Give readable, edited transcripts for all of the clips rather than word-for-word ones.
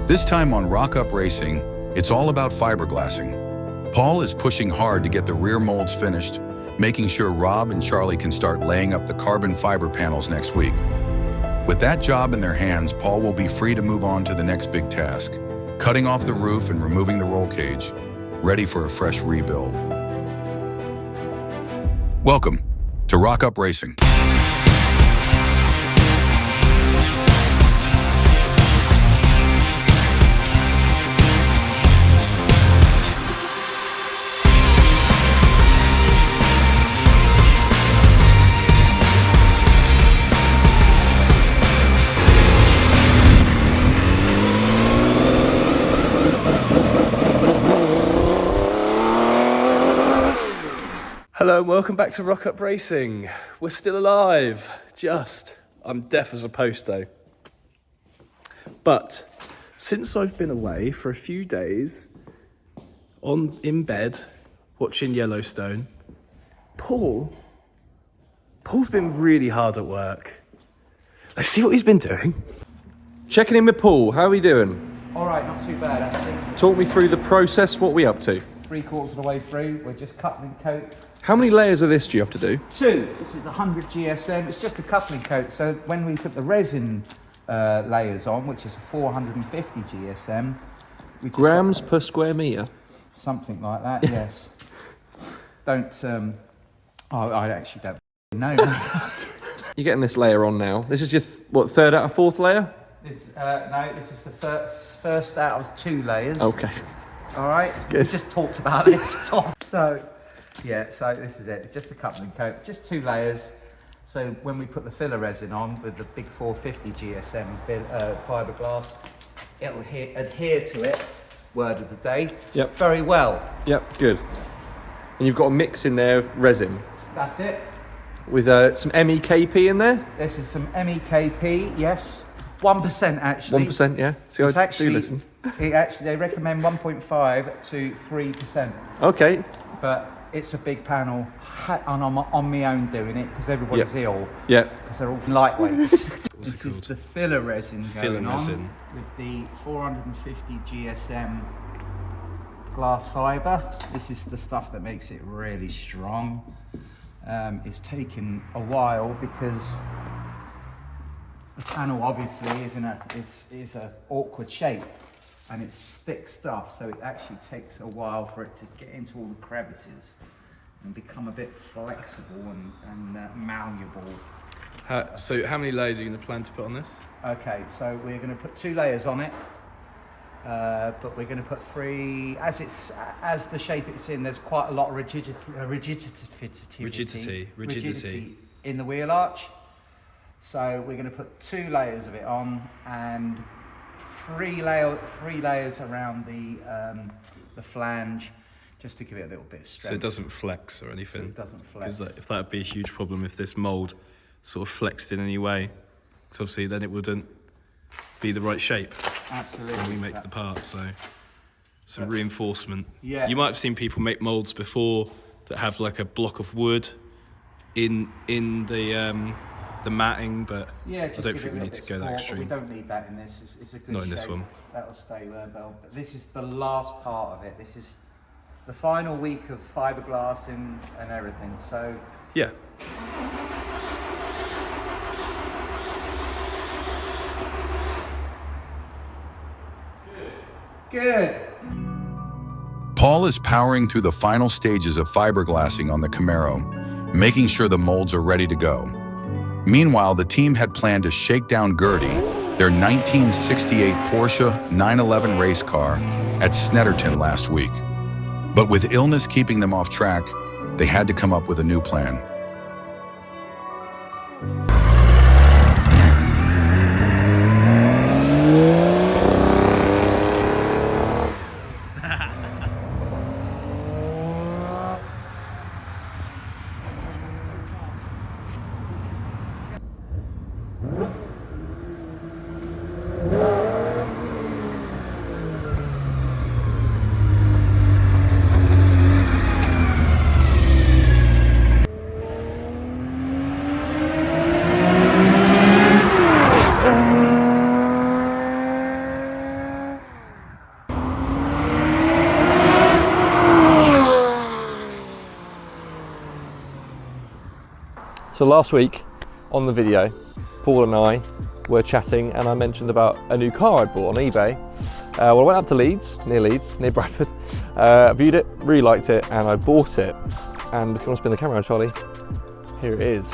This time on Rock Up Racing, it's all about fiberglassing. Paul is pushing hard to get the rear molds finished, making sure Rob and Charlie can start laying up the carbon fiber panels next week. With that job in their hands, Paul will be free to move on to the next big task, cutting off the roof and removing the roll cage, ready for a fresh rebuild. Welcome to Rock Up Racing. Hello and welcome back to Rock Up Racing. We're still alive, I'm deaf as a post though. But since I've been away for a few days, in bed, watching Yellowstone, Paul's been really hard at work. Let's see what he's been doing. Checking in with Paul, how are we doing? All right, not too bad actually. Talk me through the process, what are we up to? 3/4 of the way through, we're just coupling coat. How many layers of this do you have to do? 2. This is the 100 GSM. It's just a coupling coat. So when we put the resin layers on, which is a 450 GSM, we just Grams per square metre? Something like that. Yes. Don't. I actually don't know. You're getting this layer on now. This is your third out of fourth layer? This no. This is the first out of 2 layers. Okay. All right. Good. We just talked about this, Tom. So. Yeah, so this is it. It's just a coupling coat, just 2 layers. So when we put the filler resin on with the big 450 GSM fiberglass, it'll adhere to it, word of the day, Yep. very well. Yep, good. And you've got a mix in there of resin. That's it. With some MEKP in there? This is some MEKP, yes. 1% actually. 1%, yeah. See, It's I actually, do listen. They recommend 1.5 to 3%. Okay. But it's a big panel, and I'm on my own doing it because everybody's ill. Yeah. Because they're all lightweights. This called? is the filler resin going on resin. with the 450 GSM glass fibre. This is the stuff that makes it really strong. It's taken a while because the panel obviously is a awkward shape. And it's thick stuff, so it actually takes a while for it to get into all the crevices and become a bit flexible and malleable. So how many layers are you going to plan to put on this? Okay, so we're going to put 2 layers on it, but we're going to put 3. As the shape it's in, there's quite a lot of rigidity in the wheel arch. So we're going to put 2 layers of it on and 3 layers around the flange, just to give it a little bit of strength. So it doesn't flex or anything? So it doesn't flex. Because if that would be a huge problem if this mould sort of flexed in any way. Because obviously then it wouldn't be the right shape. Absolutely. When we make the part, so some reinforcement. Yeah. You might have seen people make moulds before that have like a block of wood in the matting, but yeah, I don't think we need to go that extreme. We don't need that in this. It's a good Not shape. in this one. That'll stay well. But this is the last part of it. This is the final week of fiberglassing and everything. So yeah. good. Paul is powering through the final stages of fiberglassing on the Camaro, making sure the molds are ready to go. Meanwhile, the team had planned to shake down Gurty, their 1968 Porsche 911 race car, at Snetterton last week. But with illness keeping them off track, they had to come up with a new plan. So last week on the video, Paul and I were chatting and I mentioned about a new car I'd bought on eBay. Well, I went up to Leeds, near Bradford, viewed it, really liked it, and I bought it. And if you want to spin the camera around, Charlie, here it is.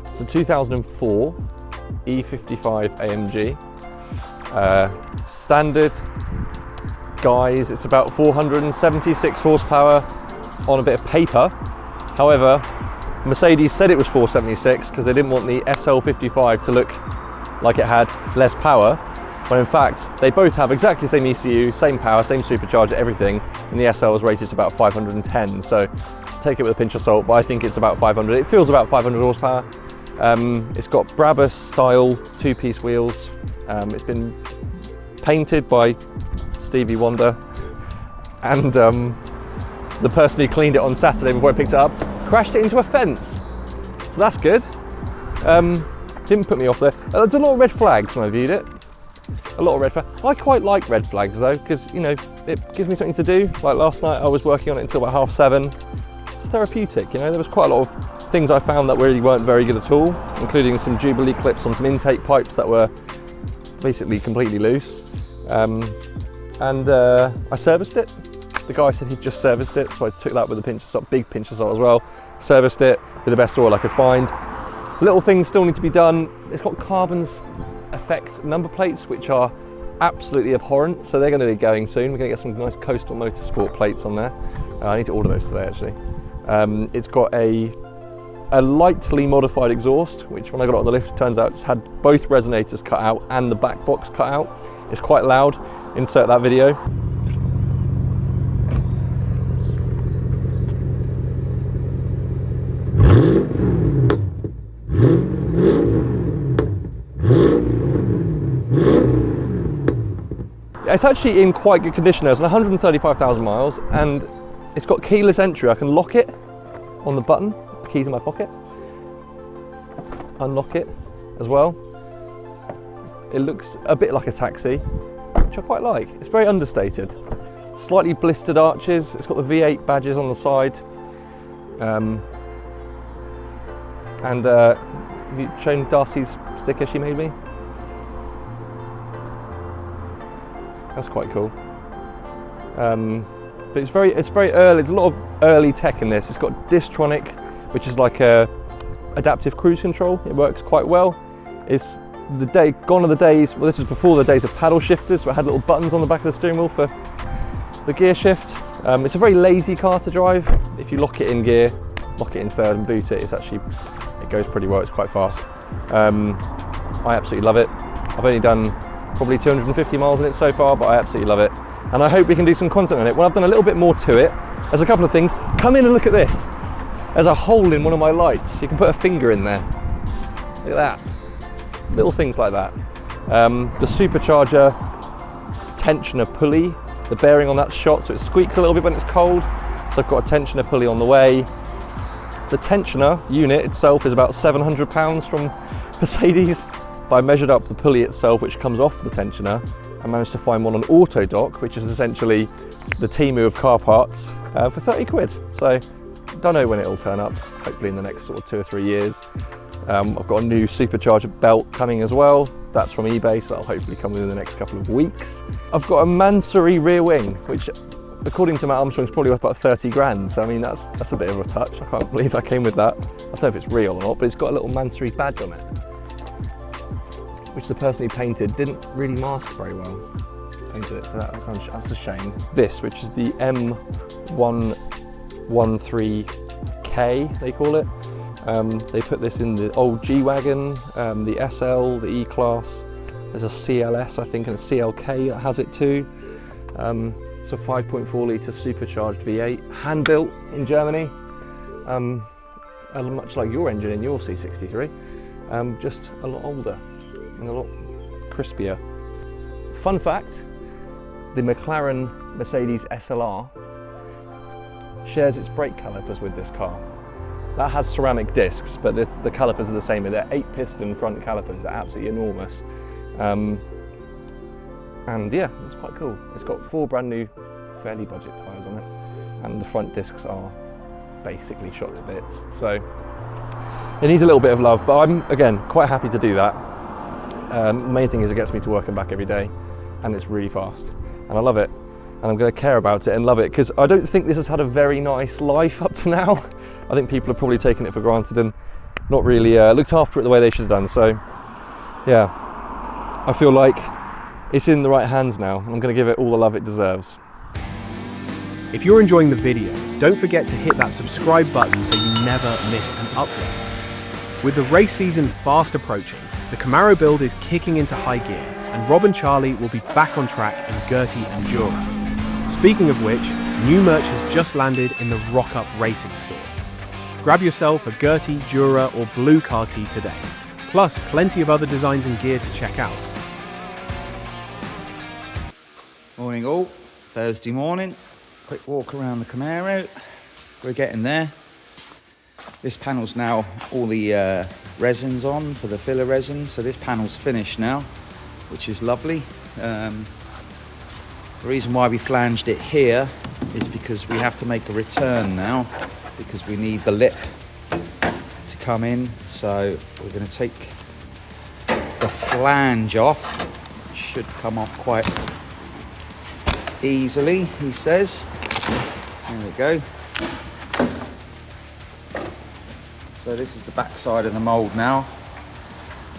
It's a 2004 E55 AMG. Standard, guys, it's about 476 horsepower on a bit of paper. However, Mercedes said it was 476 because they didn't want the SL55 to look like it had less power, when in fact they both have exactly the same ECU, same power, same supercharger, everything, and the SL was rated to about 510, so take it with a pinch of salt, but I think it's about 500. It feels about 500 horsepower. It's got Brabus style two-piece wheels. It's been painted by Stevie Wonder, and the person who cleaned it on Saturday before I picked it up crashed it into a fence, so that's good. Didn't put me off there. There's a lot of red flags when I viewed it. A lot of red flags. I quite like red flags though, because, you know, it gives me something to do. Like last night I was working on it until about 7:30. It's therapeutic, you know. There was quite a lot of things I found that really weren't very good at all, including some Jubilee clips on some intake pipes that were basically completely loose. I serviced it. The guy said he'd just serviced it, so I took that with a pinch of salt, big pinch of salt as well. Serviced it with the best oil I could find. Little things still need to be done. It's got carbon's effect number plates, which are absolutely abhorrent, so they're going to be going soon. We're going to get some nice coastal motorsport plates on there. I need to order those today actually. It's got a lightly modified exhaust, which when I got it on the lift, turns out it's had both resonators cut out and the back box cut out. It's quite loud. Insert that video. It's actually in quite good condition. It's 135,000 miles and it's got keyless entry. I can lock it on the button, the keys in my pocket, unlock it as well. It looks a bit like a taxi, which I quite like. It's very understated. Slightly blistered arches. It's got the V8 badges on the side. Have you shown Darcy's sticker she made me? That's quite cool. But it's very early. There's a lot of early tech in this. It's got Distronic, which is like a adaptive cruise control. It works quite well. It's gone are the days. Well, this is before the days of paddle shifters, where it had little buttons on the back of the steering wheel for the gear shift. It's a very lazy car to drive. If you lock it in gear, lock it in third and boot it, it goes pretty well. It's quite fast. I absolutely love it. I've only done probably 250 miles in it so far, but I absolutely love it. And I hope we can do some content on it. When I've done a little bit more to it, there's a couple of things. Come in and look at this. There's a hole in one of my lights. You can put a finger in there. Look at that. Little things like that. The supercharger tensioner pulley, the bearing on that shot, so it squeaks a little bit when it's cold. So I've got a tensioner pulley on the way. The tensioner unit itself is about £700 from Mercedes. But I measured up the pulley itself, which comes off the tensioner. I managed to find one on Autodoc, which is essentially the Temu of car parts, for 30 quid. So don't know when it'll turn up, hopefully in the next sort of 2 or 3 years. I've got a new supercharger belt coming as well. That's from eBay, so that'll hopefully come within the next couple of weeks. I've got a Mansory rear wing, which according to Matt Armstrong is probably worth about 30 grand. So I mean, that's a bit of a touch. I can't believe that came with that. I don't know if it's real or not, but it's got a little Mansory badge on it, which the person who painted didn't really mask very well. Painted it, so that's a shame. This, which is the M113K, they call it. They put this in the old G-Wagon, the SL, the E-Class. There's a CLS, I think, and a CLK that has it too. It's a 5.4 litre supercharged V8, hand-built in Germany. Much like your engine in your C63, just a lot older and a lot crispier. Fun fact, the McLaren Mercedes SLR shares its brake calipers with this car. That has ceramic discs, but the calipers are the same. They're 8-piston front calipers. They're absolutely enormous. And yeah, it's quite cool. It's got 4 brand new, fairly budget tyres on it, and the front discs are basically shot to bits. So it needs a little bit of love, but I'm, again, quite happy to do that. Main thing is it gets me to work and back every day, and it's really fast, and I love it, and I'm going to care about it and love it, because I don't think this has had a very nice life up to now. I think people have probably taken it for granted and not really looked after it the way they should have done. So yeah, I feel like it's in the right hands now. I'm going to give it all the love it deserves. If you're enjoying the video, don't forget to hit that subscribe button so you never miss an upload. With the race season fast approaching, the Camaro build is kicking into high gear, and Rob and Charlie will be back on track in Gurty and Jura. Speaking of which, new merch has just landed in the Rock Up Racing store. Grab yourself a Gurty, Jura or Blue car tee today, plus plenty of other designs and gear to check out. Morning all, Thursday morning. Quick walk around the Camaro. We're getting there. This panel's now all the resins on for the filler resin, so this panel's finished now, which is lovely. The reason why we flanged it here is because we have to make a return now, because we need the lip to come in. So we're going to take the flange off. It should come off quite easily, he says. There we go. So this is the back side of the mould now,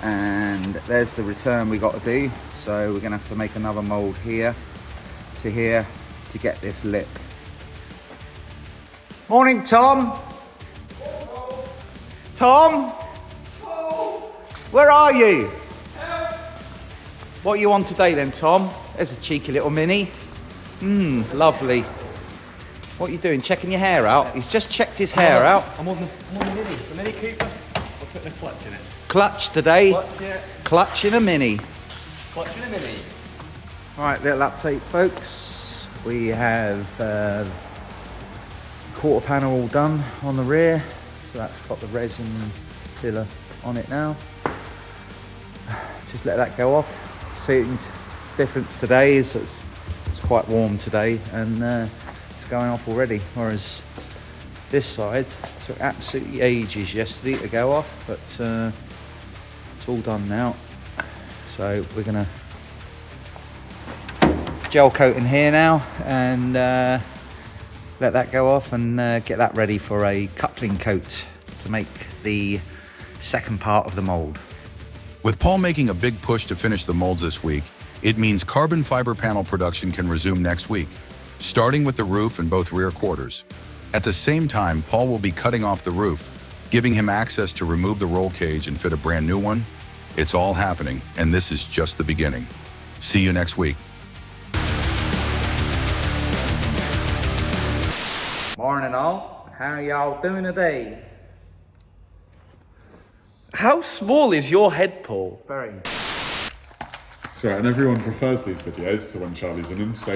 and there's the return we got to do. So we're going to have to make another mould here to get this lip. Morning, Tom. Tom? Where are you? What are you on today then, Tom? There's a cheeky little Mini. Lovely. What are you doing? Checking your hair out? He's just checked his hair out. I'm on the Mini Cooper. We're putting a clutch in it. Clutch today. Clutch, yeah. Clutch in a Mini. Clutch in a Mini. All right, little update, folks. We have quarter panel all done on the rear. So that's got the resin filler on it now. Just let that go off. Seating difference today is it's quite warm today, and it's going off already, whereas this side took absolutely ages yesterday to go off, but it's all done now. So we're gonna gel coat in here now and let that go off and get that ready for a coupling coat to make the second part of the mold. With Paul making a big push to finish the molds this week, it means carbon fiber panel production can resume next week, starting with the roof and both rear quarters. At the same time, Paul will be cutting off the roof, giving him access to remove the roll cage and fit a brand new one. It's all happening, and this is just the beginning. See you next week. Morning all, how y'all doing today? How small is your head, Paul? Very. So, and everyone prefers these videos to when Charlie's in them, so